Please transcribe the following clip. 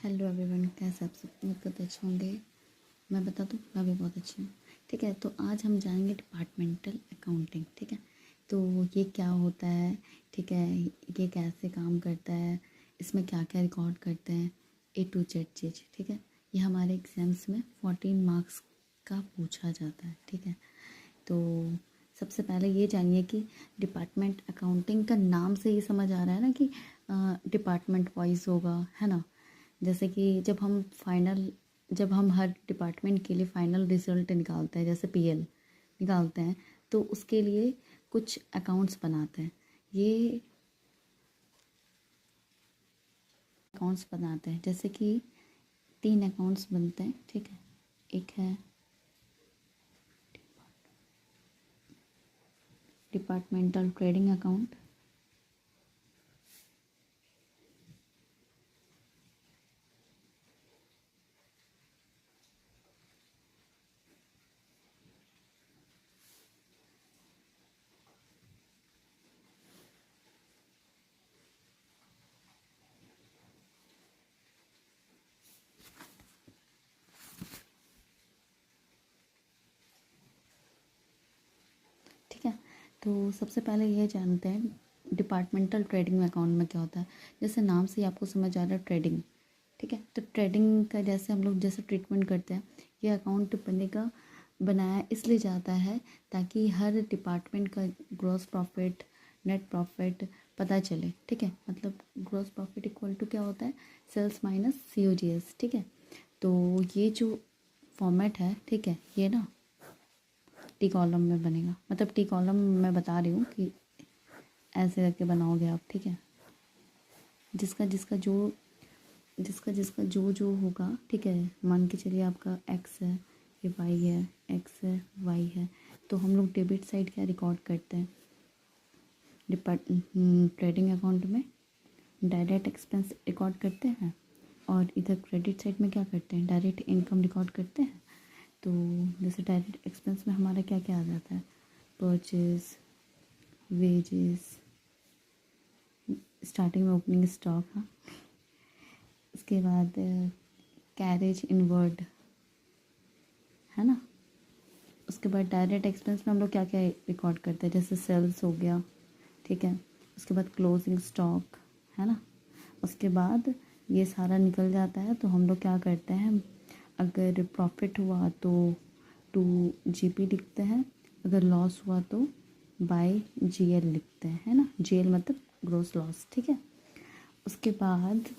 Hello everyone, कैसे आप सब बहुत अच्छे होंगे। मैं बता दूँ, मैं भी बहुत अच्छी हूँ। ठीक है, तो आज हम जाएंगे डिपार्टमेंटल अकाउंटिंग। ठीक है, तो ये क्या होता है, ठीक है, ये कैसे काम करता है, इसमें क्या क्या रिकॉर्ड करते हैं, A to Z चीज़। ठीक है, ये हमारे एग्जाम्स में 14 मार्क्स का पूछा जाता है। ठीक है, तो सबसे पहले ये जानिए कि डिपार्टमेंट अकाउंटिंग का नाम से ये समझ आ रहा है ना कि डिपार्टमेंट वाइज होगा, है ना। जैसे कि जब हम हर डिपार्टमेंट के लिए फ़ाइनल रिज़ल्ट निकालते हैं, जैसे पीएल निकालते हैं, तो उसके लिए कुछ अकाउंट्स बनाते हैं। ये अकाउंट्स बनाते हैं, जैसे कि 3 अकाउंट्स बनते हैं। ठीक है, एक है डिपार्टमेंटल ट्रेडिंग अकाउंट, ठीक है। तो सबसे पहले ये जानते हैं डिपार्टमेंटल ट्रेडिंग अकाउंट में क्या होता है। जैसे नाम से ही आपको समझ आ रहा है, ट्रेडिंग। ठीक है, तो ट्रेडिंग का जैसे हम लोग जैसे ट्रीटमेंट करते हैं, ये अकाउंट बनाया इसलिए जाता है ताकि हर डिपार्टमेंट का ग्रॉस प्रॉफिट, नेट प्रॉफिट पता चले। ठीक है, मतलब ग्रॉस प्रॉफिट इक्वल टू क्या होता है, सेल्स माइनस COGS। ठीक है, तो ये जो फॉर्मेट है, ठीक है, ये ना टी कॉलम में बनेगा। मतलब टी कॉलम मैं बता रही हूँ कि ऐसे करके बनाओगे आप। ठीक है, जिसका जिसका जो जो होगा, ठीक है, मान के चलिए आपका एक्स है, ये वाई है, एक्स है, वाई है, तो हम लोग डेबिट साइड क्या रिकॉर्ड करते हैं ट्रेडिंग अकाउंट में, डायरेक्ट एक्सपेंस रिकॉर्ड करते हैं, और इधर क्रेडिट साइड में क्या करते हैं, डायरेक्ट इनकम रिकॉर्ड करते हैं। तो जैसे डायरेक्ट एक्सपेंस में हमारा क्या क्या आ जाता है, परचेज, वेजेस, स्टार्टिंग में ओपनिंग स्टॉक, हाँ, उसके बाद कैरेज इनवर्ड, है ना। उसके बाद डायरेक्ट एक्सपेंस में हम लोग क्या क्या रिकॉर्ड करते हैं, जैसे सेल्स हो गया। ठीक है, उसके बाद क्लोजिंग स्टॉक, है ना। उसके बाद ये सारा निकल जाता है, तो हम लोग क्या करते हैं, अगर प्रॉफिट हुआ तो 2GP लिखते हैं, अगर लॉस हुआ तो बाय GL लिखते हैं, है ना। GL मतलब ग्रोस लॉस। ठीक है, उसके बाद